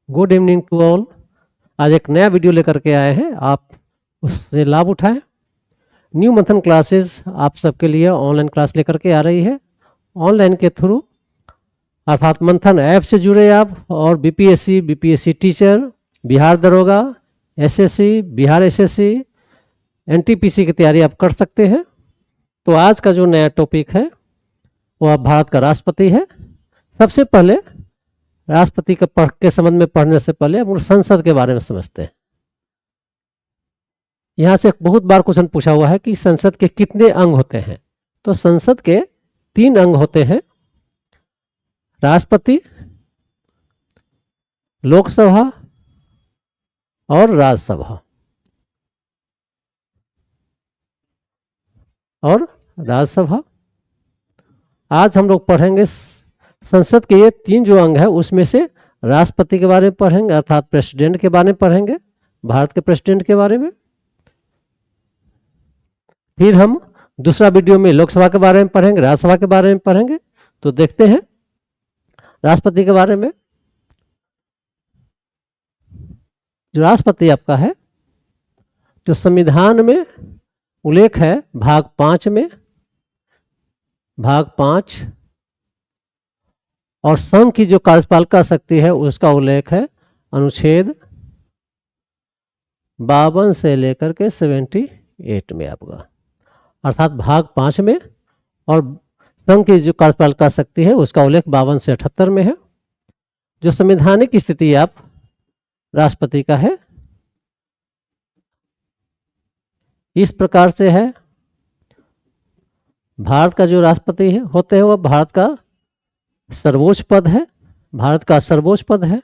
Good evening to all. आज एक नया वीडियो लेकर के आए हैं, आप उससे लाभ उठाएं। न्यू मंथन क्लासेस आप सबके लिए ऑनलाइन क्लास लेकर के आ रही है। ऑनलाइन के थ्रू अर्थात मंथन ऐप से जुड़े आप और बीपीएससी टीचर, बिहार दरोगा, एसएससी, बिहार एसएससी, एनटीपीसी की तैयारी आप कर सकते हैं। तो आज का जो नया टॉपिक है वो आप भारत का राष्ट्रपति है। सबसे पहले राष्ट्रपति के संबंध में पढ़ने से पहले हम संसद के बारे में समझते हैं। यहाँ से बहुत बार क्वेश्चन पूछा हुआ है कि संसद के कितने अंग होते हैं। तो संसद के 3 अंग होते हैं, राष्ट्रपति, लोकसभा और राज्यसभा। आज हम लोग पढ़ेंगे संसद के ये 3 जो अंग है उसमें से राष्ट्रपति के बारे में पढ़ेंगे, अर्थात प्रेसिडेंट के बारे में पढ़ेंगे, भारत के प्रेसिडेंट के बारे में। फिर हम दूसरा वीडियो में लोकसभा के बारे में पढ़ेंगे, राज्यसभा के बारे में पढ़ेंगे। तो देखते हैं राष्ट्रपति के बारे में। जो राष्ट्रपति आपका है, जो संविधान में उल्लेख है भाग 5 में, भाग 5 और संघ की जो कार्यपालिका शक्ति है उसका उल्लेख है अनुच्छेद 52 से लेकर के 78 में आपका, अर्थात भाग 5 में। और संघ की जो कार्यपालिका शक्ति है उसका उल्लेख 52 से 78 में है। जो संवैधानिक स्थिति आप राष्ट्रपति का है इस प्रकार से है। भारत का जो राष्ट्रपति है होते हैं वह भारत का सर्वोच्च पद है, भारत का सर्वोच्च पद है।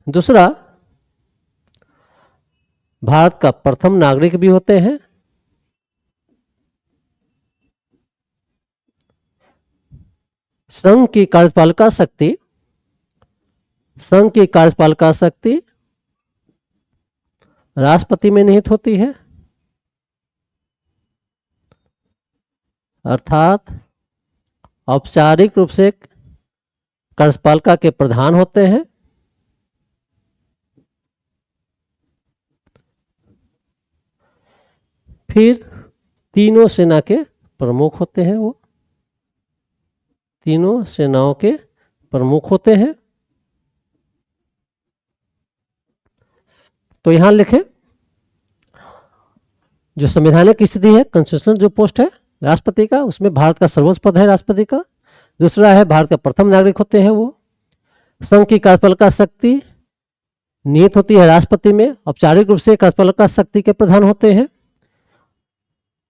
दूसरा, भारत का प्रथम नागरिक भी होते हैं। संघ की कार्यपालिका शक्ति राष्ट्रपति में निहित होती है, अर्थात औपचारिक रूप से कार्यपालिका के प्रधान होते हैं। फिर तीनों सेना के प्रमुख होते हैं, वो तीनों सेनाओं के प्रमुख होते हैं। तो यहां लिखें जो संवैधानिक स्थिति है, कॉन्स्टिट्यूशनल जो पोस्ट है राष्ट्रपति का, उसमें भारत का सर्वोच्च पद है राष्ट्रपति का। दूसरा है भारत का प्रथम नागरिक होते हैं वो। संघ की कार्यपालिका शक्ति निहित होती है राष्ट्रपति में, औपचारिक रूप से कार्यपालिका शक्ति के प्रधान होते हैं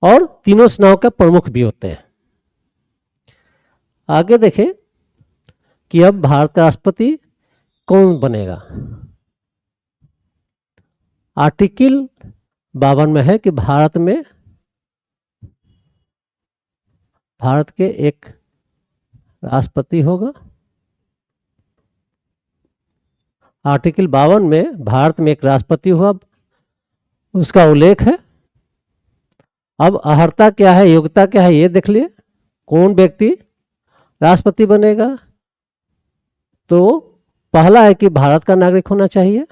और तीनों सेनाओं के प्रमुख भी होते हैं। आगे देखें कि अब भारत का राष्ट्रपति कौन बनेगा। आर्टिकल 52 में है कि भारत के एक राष्ट्रपति होगा। आर्टिकल 52 में भारत में एक राष्ट्रपति हुआ, उसका उल्लेख है। अब अर्हता क्या है, योग्यता क्या है, ये देख लिए। कौन व्यक्ति राष्ट्रपति बनेगा? तो पहला है कि भारत का नागरिक होना चाहिए,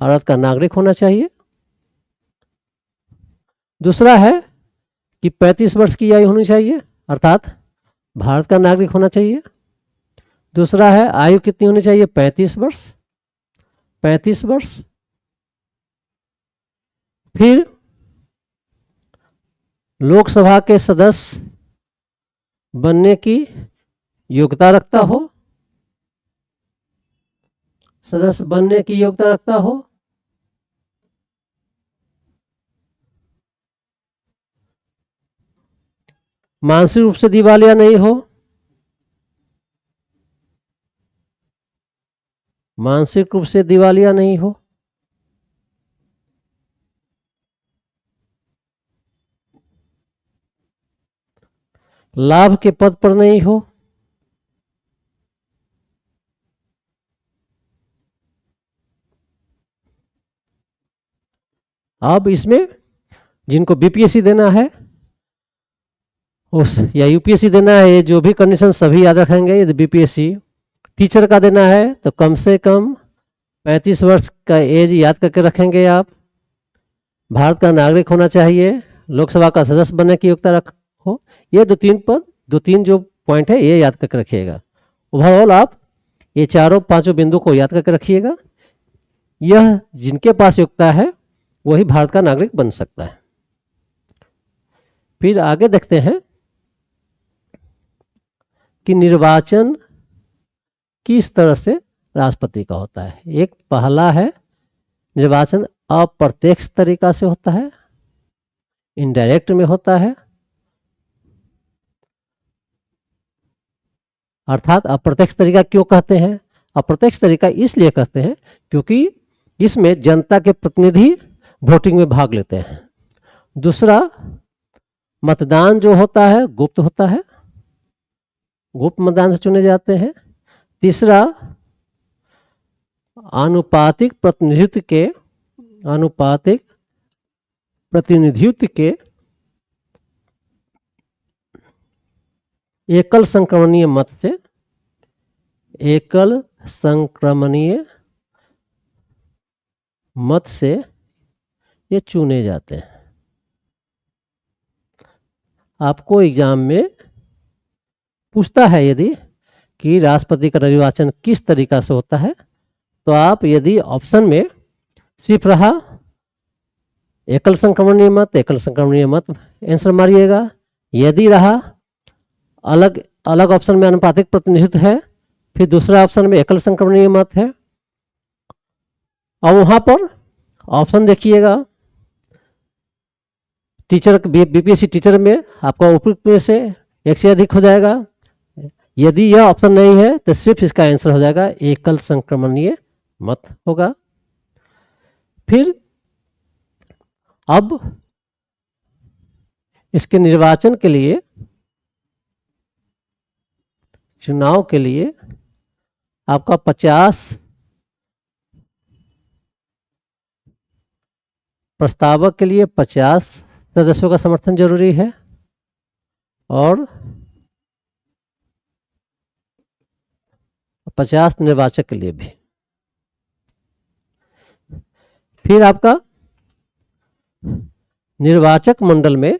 भारत का नागरिक होना चाहिए। दूसरा है कि 35 वर्ष की आयु होनी चाहिए, अर्थात भारत का नागरिक होना चाहिए। दूसरा है आयु कितनी होनी चाहिए? 35 वर्ष। 35 वर्ष। फिर लोकसभा के सदस्य बनने की योग्यता रखता हो, सदस्य बनने की योग्यता रखता हो। मानसिक रूप से दिवालिया नहीं हो, मानसिक रूप से दिवालिया नहीं हो। लाभ के पद पर नहीं हो। अब इसमें जिनको बीपीएससी देना है उस या यूपीएससी देना है, ये जो भी कंडीशन सभी याद रखेंगे। यदि बीपीएससी टीचर का देना है तो कम से कम 35 वर्ष का एज याद करके रखेंगे आप। भारत का नागरिक होना चाहिए, लोकसभा का सदस्य बनने की योग्यता हो। ये दो तीन जो पॉइंट है ये याद करके रखिएगा। ओवरऑल आप ये चारों पांचों बिंदु को याद करके रखिएगा। यह जिनके पास योग्यता है वही भारत का नागरिक बन सकता है। फिर आगे देखते हैं कि निर्वाचन किस तरह से राष्ट्रपति का होता है। एक पहला है निर्वाचन अप्रत्यक्ष तरीका से होता है, इनडायरेक्ट में होता है। अर्थात अप्रत्यक्ष तरीका क्यों कहते हैं? अप्रत्यक्ष तरीका इसलिए कहते हैं क्योंकि इसमें जनता के प्रतिनिधि वोटिंग में भाग लेते हैं। दूसरा, मतदान जो होता है गुप्त होता है, गुप्त मतदान से चुने जाते हैं। तीसरा, आनुपातिक प्रतिनिधित्व के एकल संक्रमणीय मत से ये चुने जाते हैं। आपको एग्जाम में पूछता है यदि कि राष्ट्रपति का निर्वाचन किस तरीका से होता है, तो आप यदि ऑप्शन में सिर्फ रहा एकल संक्रमणीय मत आंसर मारिएगा। यदि रहा अलग अलग ऑप्शन में आनुपातिक प्रतिनिधित्व है, फिर दूसरा ऑप्शन में एकल संक्रमणीय मत है, और वहां पर ऑप्शन देखिएगा टीचर बीपीएससी टीचर में आपका उपयुक्त में से एक से अधिक हो जाएगा। यदि यह ऑप्शन नहीं है तो सिर्फ इसका आंसर हो जाएगा एकल संक्रमणीय मत होगा। फिर अब इसके निर्वाचन के लिए, चुनाव के लिए आपका 50 प्रस्तावक के लिए 50 सदस्यों का समर्थन जरूरी है, और 50 निर्वाचक के लिए भी। फिर आपका निर्वाचक मंडल में,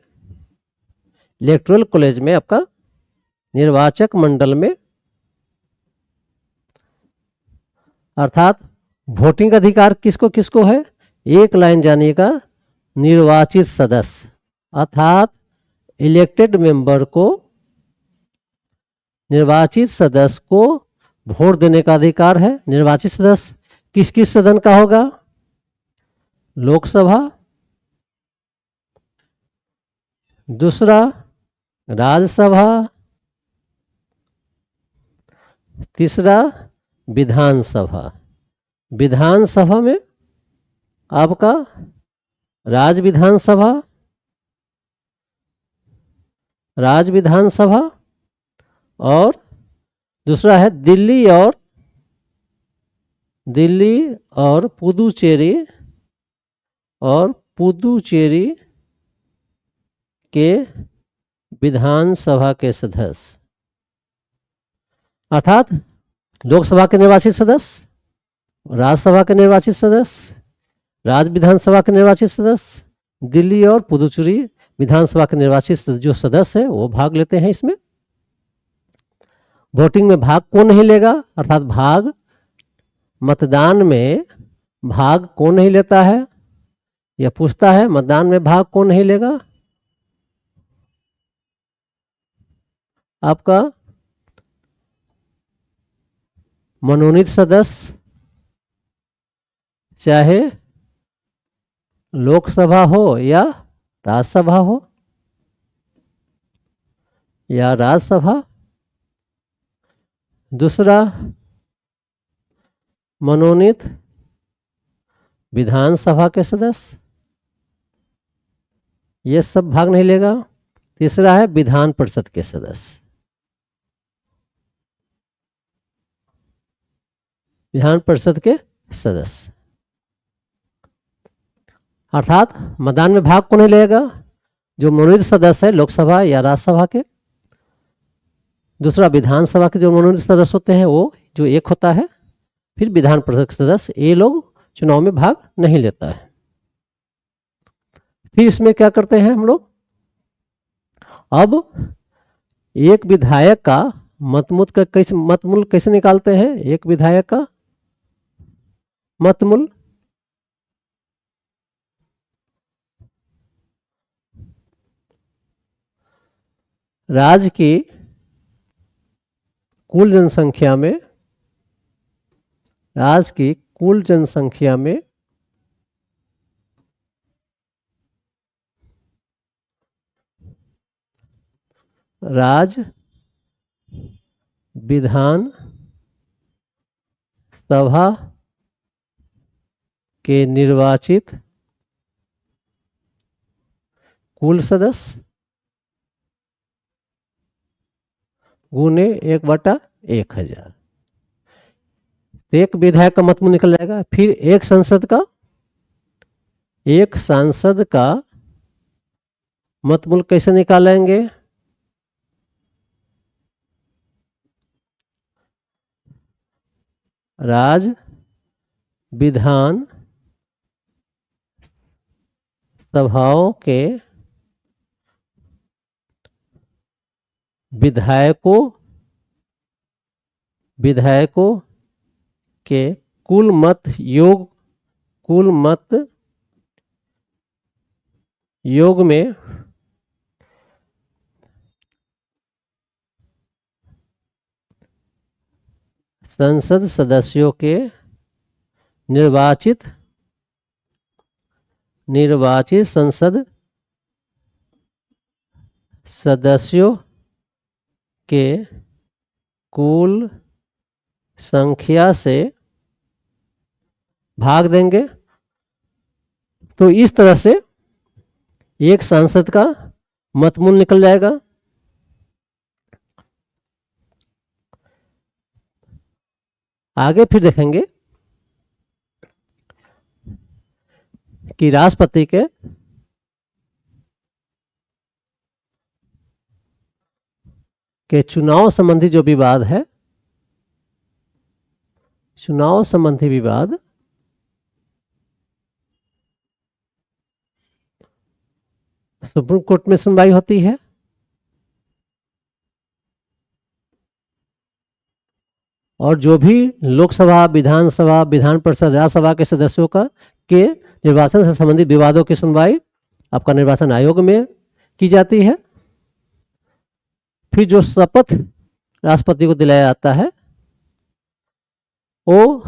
इलेक्टोरल कॉलेज में आपका निर्वाचक मंडल में, अर्थात वोटिंग अधिकार किसको किसको है? एक लाइन जानिएगा, निर्वाचित सदस्य अर्थात इलेक्टेड मेंबर को, निर्वाचित सदस्य को वोट देने का अधिकार है। निर्वाचित सदस्य किस किस सदन का होगा? लोकसभा, दूसरा राज्यसभा, तीसरा विधानसभा। विधानसभा में आपका राज्य विधानसभा और दूसरा है दिल्ली और पुदुचेरी के विधानसभा के सदस्य, अर्थात लोकसभा के निर्वाचित सदस्य, राज्यसभा के निर्वाचित सदस्य, राज्य विधानसभा के निर्वाचित सदस्य, दिल्ली और पुदुचेरी विधानसभा के निर्वाचित जो सदस्य है वो भाग लेते हैं इसमें। वोटिंग में भाग कौन नहीं लेगा? अर्थात भाग, मतदान में भाग कौन नहीं लेता है? यह पूछता है मतदान में भाग कौन नहीं लेगा? आपका मनोनीत सदस्य, चाहे लोकसभा हो या राज्यसभा। दूसरा, मनोनीत विधानसभा के सदस्य, ये सब भाग नहीं लेगा। तीसरा है विधान परिषद के सदस्य, विधान परिषद के सदस्य, अर्थात मतदान में भाग कौन नहीं लेगा? जो मनोनीत सदस्य है लोकसभा या राज्यसभा के, दूसरा विधानसभा के जो मनोनीत सदस्य होते हैं वो जो एक होता है, फिर विधान परिषद के सदस्य, ये लोग चुनाव में भाग नहीं लेता है। फिर इसमें क्या करते हैं हम लोग, अब एक विधायक का मतमूल कैसे निकालते हैं, एक विधायक का मतमूल राज्य की कुल जनसंख्या में, राज्य की कुल जनसंख्या में राज्य विधान सभा के निर्वाचित कुल सदस्य गुने 1/1000। एक विधायक का मतमूल निकल जाएगा। फिर एक सांसद का मतमूल कैसे निकालेंगे, राज्य विधान सभाओं के विधायकों के कुल मत योग में संसद सदस्यों के निर्वाचित संसद सदस्यों के कुल संख्या से भाग देंगे। तो इस तरह से एक सांसद का मतमूल निकल जाएगा। आगे फिर देखेंगे कि राष्ट्रपति के चुनाव संबंधी जो विवाद है, चुनाव संबंधी विवाद सुप्रीम कोर्ट में सुनवाई होती है। और जो भी लोकसभा, विधानसभा, विधान परिषद, राज्यसभा के सदस्यों के निर्वाचन से संबंधित विवादों की सुनवाई आपका निर्वाचन आयोग में की जाती है। फिर जो शपथ राष्ट्रपति को दिलाया जाता है वो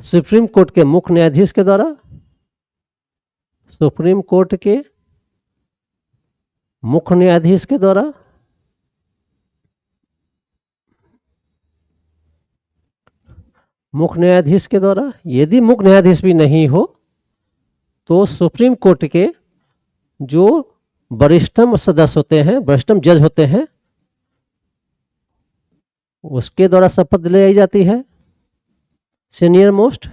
सुप्रीम कोर्ट के मुख्य न्यायाधीश के द्वारा, सुप्रीम कोर्ट के मुख्य न्यायाधीश के द्वारा यदि मुख्य न्यायाधीश भी नहीं हो तो सुप्रीम कोर्ट के जो वरिष्ठतम सदस्य होते हैं, वरिष्ठतम जज होते हैं, उसके द्वारा शपथ दिलाई जाती है। सीनियर मोस्ट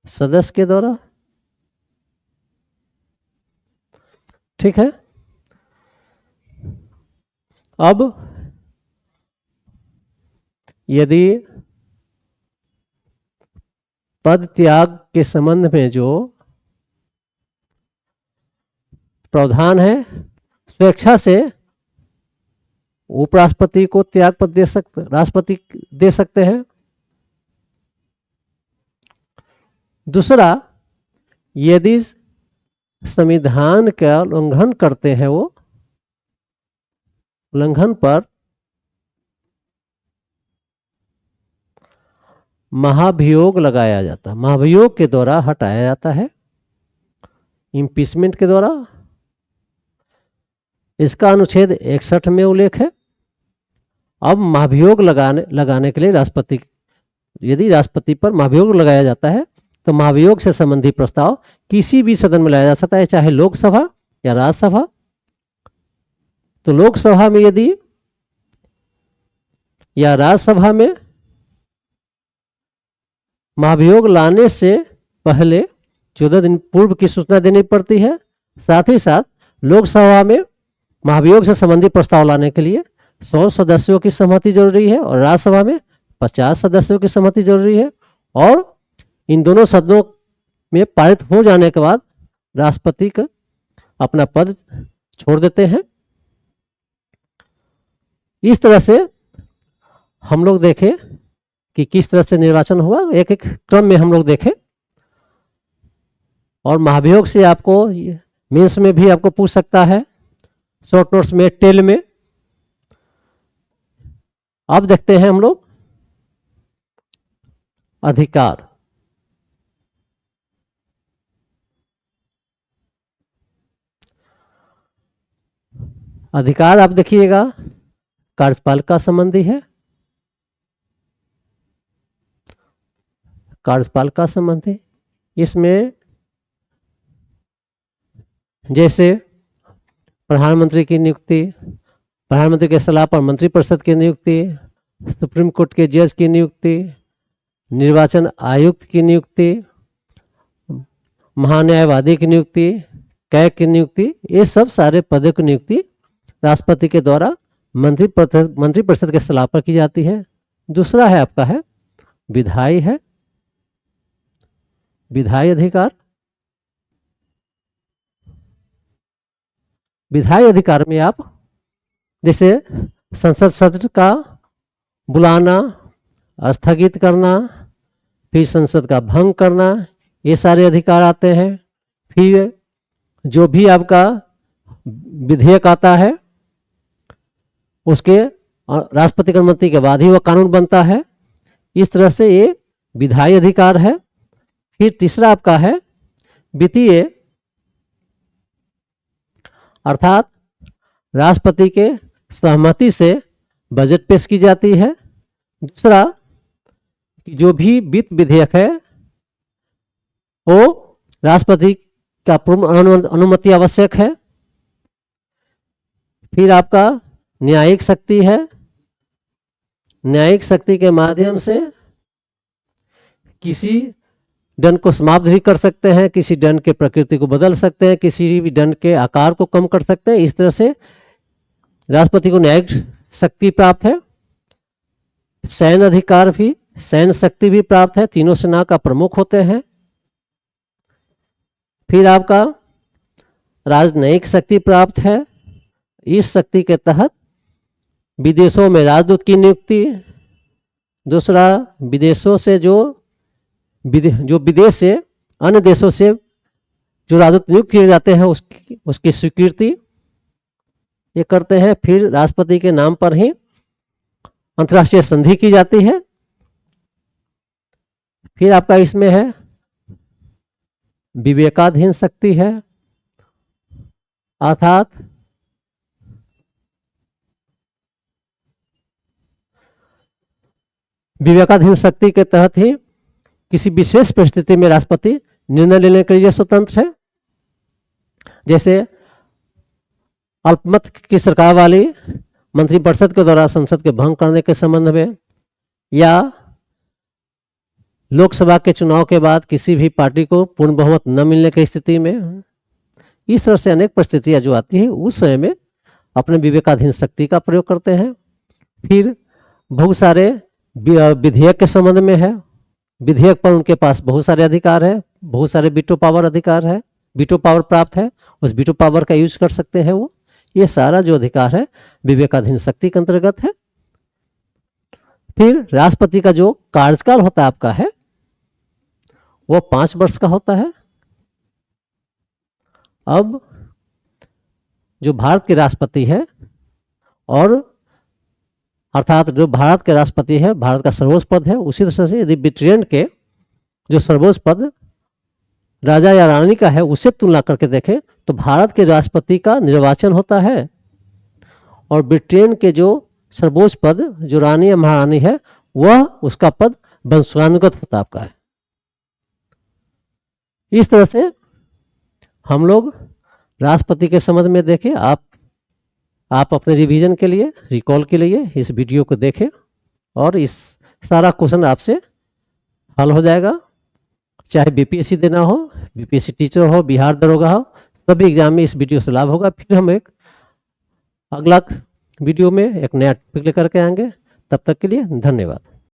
सदस्य के द्वारा। ठीक है। अब यदि पद त्याग के संबंध में जो प्रावधान है, स्वेच्छा से उपराष्ट्रपति को त्याग पद राष्ट्रपति दे सकते हैं। दूसरा, यदि संविधान का उल्लंघन करते हैं, वो उल्लंघन पर महाभियोग लगाया जाता है, महाभियोग के द्वारा हटाया जाता है, इम्पीचमेंट के द्वारा। इसका अनुच्छेद 61 में उल्लेख है। अब महाभियोग लगाने के लिए राष्ट्रपति, यदि राष्ट्रपति पर महाभियोग लगाया जाता है तो महाभियोग से संबंधित प्रस्ताव किसी भी सदन में लाया जा सकता है, चाहे लोकसभा या राज्यसभा। तो लोकसभा में यदि या राज्यसभा में महाभियोग लाने से पहले 14 दिन पूर्व की सूचना देनी पड़ती है। साथ ही साथ लोकसभा में महाभियोग से संबंधित प्रस्ताव लाने के लिए 100 सदस्यों की सहमति जरूरी है और राज्यसभा में 50 सदस्यों की सहमति जरूरी है। और इन दोनों सदनों में पारित हो जाने के बाद राष्ट्रपति का अपना पद छोड़ देते हैं। इस तरह से हम लोग देखें कि किस तरह से निर्वाचन हुआ, एक एक क्रम में हम लोग देखें। और महाभियोग से आपको मेंस में भी आपको पूछ सकता है, शॉर्ट नोट्स में, टेल में। अब देखते हैं हम लोग अधिकार। अधिकार आप देखिएगा कार्यपालिका संबंधी है, कार्यपालिका संबंधी। इसमें जैसे प्रधानमंत्री की नियुक्ति, प्रधानमंत्री के सलाह पर मंत्रिपरिषद की नियुक्ति, सुप्रीम कोर्ट के जज की नियुक्ति, निर्वाचन आयुक्त की नियुक्ति, महान्यायवादी की नियुक्ति, कैग की नियुक्ति, ये सब सारे पदों की नियुक्ति राष्ट्रपति के द्वारा मंत्रिपरिषद के सलाह पर की जाती है। दूसरा है आपका है विधायी है, विधायी अधिकार। विधायी अधिकार में आप जैसे संसद सत्र का बुलाना, स्थगित करना, फिर संसद का भंग करना, ये सारे अधिकार आते हैं। फिर जो भी आपका विधेयक आता है उसके राष्ट्रपति की अनुमति के बाद ही वह कानून बनता है। इस तरह से ये विधायी अधिकार है। फिर तीसरा आपका है वित्तीय, अर्थात राष्ट्रपति के सहमति से बजट पेश की जाती है। दूसरा कि जो भी वित्त विधेयक है वो राष्ट्रपति का पूर्ण अनुमति आवश्यक है। फिर आपका न्यायिक शक्ति है, न्यायिक शक्ति के माध्यम से किसी दंड को समाप्त भी कर सकते हैं, किसी दंड के प्रकृति को बदल सकते हैं, किसी भी दंड के आकार को कम कर सकते हैं। इस तरह से राष्ट्रपति को न्यायिक शक्ति प्राप्त है। सैन्य अधिकार भी, सैन्य शक्ति भी प्राप्त है, तीनों सेना का प्रमुख होते हैं। फिर आपका राजनयिक शक्ति प्राप्त है। इस शक्ति के तहत विदेशों में राजदूत की नियुक्ति, दूसरा विदेशों से जो विदेश से अन्य देशों से जो राजदूत नियुक्त किए जाते हैं उसकी स्वीकृति ये करते हैं। फिर राष्ट्रपति के नाम पर ही अंतर्राष्ट्रीय संधि की जाती है। फिर आपका इसमें है विवेकाधीन शक्ति है, अर्थात विवेकाधीन शक्ति के तहत ही किसी विशेष परिस्थिति में राष्ट्रपति निर्णय लेने के लिए स्वतंत्र है। जैसे अल्पमत की सरकार वाली मंत्रिपरिषद के द्वारा संसद के भंग करने के संबंध में, या लोकसभा के चुनाव के बाद किसी भी पार्टी को पूर्ण बहुमत न मिलने की स्थिति में। इस तरह से अनेक परिस्थितियां जो आती हैं उस समय में अपने विवेकाधीन शक्ति का प्रयोग करते हैं। फिर बहुत सारे विधेयक के संबंध में है, विधेयक पर उनके पास बहुत सारे अधिकार है, बहुत सारे वीटो पावर अधिकार है, वीटो पावर प्राप्त है, उस वीटो पावर का यूज कर सकते हैं वो। ये सारा जो अधिकार है विवेकाधीन शक्ति के अंतर्गत है। फिर राष्ट्रपति का जो कार्यकाल होता है आपका है वो 5 वर्ष का होता है। अब जो भारत के राष्ट्रपति है, और अर्थात जो भारत के राष्ट्रपति है, भारत का सर्वोच्च पद है, उसी तरह से यदि ब्रिटेन के जो सर्वोच्च पद राजा या रानी का है उससे तुलना करके देखें तो भारत के राष्ट्रपति का निर्वाचन होता है, और ब्रिटेन के जो सर्वोच्च पद जो रानी या महारानी है वह उसका पद वंशानुगत होता आपका है। इस तरह से हम लोग राष्ट्रपति के संबंध में देखें। आप अपने रिवीजन के लिए, रिकॉल के लिए इस वीडियो को देखें और इस सारा क्वेश्चन आपसे हल हो जाएगा। चाहे बीपीएससी देना हो, बीपीएससी टीचर हो, बिहार दरोगा हो, सभी एग्जाम में इस वीडियो से लाभ होगा। फिर हम एक अगला वीडियो में एक नया टॉपिक लेकर के आएंगे। तब तक के लिए धन्यवाद।